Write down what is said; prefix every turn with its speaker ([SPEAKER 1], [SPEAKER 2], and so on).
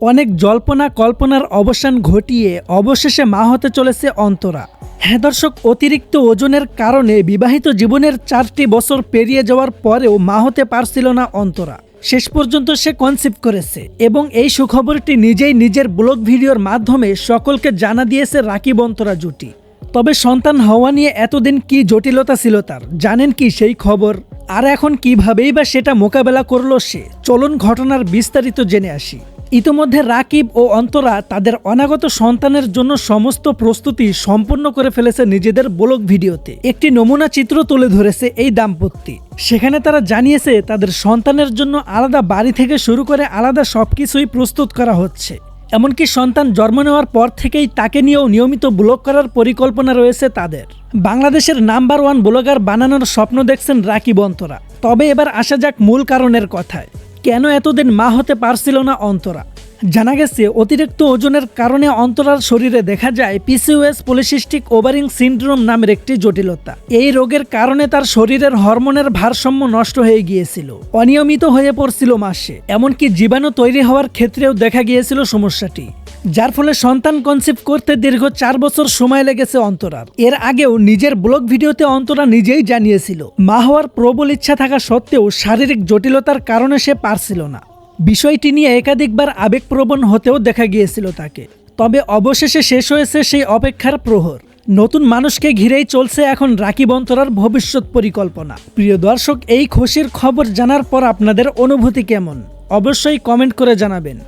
[SPEAKER 1] অনেক জল্পনা কল্পনার অবসান ঘটিয়ে অবশেষে মা হতে চলেছে অন্তরা। হ্যাঁ দর্শক, অতিরিক্ত ওজনের কারণে বিবাহিত জীবনের 4টি বছর পেরিয়ে যাওয়ার পরেও মা হতে পারছিল না অন্তরা। শেষ পর্যন্ত সে কনসিভ করেছে এবং এই সুখবরটি নিজেই নিজের ব্লগ ভিডিওর মাধ্যমে সকলকে জানা দিয়েছে রাকিব অন্তরা জুটি। তবে সন্তান হওয়া নিয়ে এতদিন কি জটিলতা ছিল তার, জানেন কি সেই খবর? আর এখন কিভাবেই বা সেটা মোকাবেলা করলো সে, চলুন ঘটনার বিস্তারিত জেনে আসি। ইতোমধ্যে রাকিব ও অন্তরা তাদের অনাগত সন্তানের জন্য সমস্ত প্রস্তুতি সম্পূর্ণ করে ফেলেছে নিজেদের ব্লগ ভিডিওতে। একটি নমুনা চিত্র তুলে ধরেছে এই দাম্পত্য। সেখানে তারা জানিয়েছে তাদের সন্তানের জন্য আলাদা বাড়ি থেকে শুরু করে আলাদা সবকিছুই প্রস্তুত করা হচ্ছে। এমনকি সন্তান জন্ম নেওয়ার পর থেকেই তাকে নিয়েও নিয়মিত ব্লগ করার পরিকল্পনা রয়েছে তাদের। বাংলাদেশের নাম্বার 1 ব্লগার বানানোর স্বপ্ন দেখছেন রাকিব অন্তরা। তবে এবার আসা যাক মূল কারণের কথায়। কেন এতদিন মা হতে পারছিল না অন্তরা? জানা গেছে অতিরিক্ত ওজনের কারণে অন্তরার শরীরে দেখা যায় পিসিওএস পলিসিস্টিক ওভারিং সিনড্রোম নামের একটি জটিলতা। এই রোগের কারণে তার শরীরের হরমোনের ভারসাম্য নষ্ট হয়ে গিয়েছিল, অনিয়মিত হয়ে পড়ছিল মাসে, এমনকি জীবাণু তৈরি হওয়ার ক্ষেত্রেও দেখা গিয়েছিল সমস্যাটি, যার ফলে সন্তান কনসিভ করতে দীর্ঘ 4 বছর সময় লেগেছে অন্তরার। এর আগেও নিজের ব্লগ ভিডিওতে অন্তরা নিজেই জানিয়েছিল মা হওয়ার প্রবল ইচ্ছা থাকা সত্ত্বেও শারীরিক জটিলতার কারণে সে পারছিল না। বিষয়টি নিয়ে একাধিকবার আবেগপ্রবণ হতেও দেখা গিয়েছিল তাকে। তবে অবশেষে শেষ হয়েছে সেই অপেক্ষার প্রহর। নতুন মানুষকে ঘিরেই চলছে এখন রাকিব অন্তরার ভবিষ্যৎ পরিকল্পনা। প্রিয় দর্শক, এই খুশির খবর জানার পর আপনাদের অনুভূতি কেমন অবশ্যই কমেন্ট করে জানাবেন।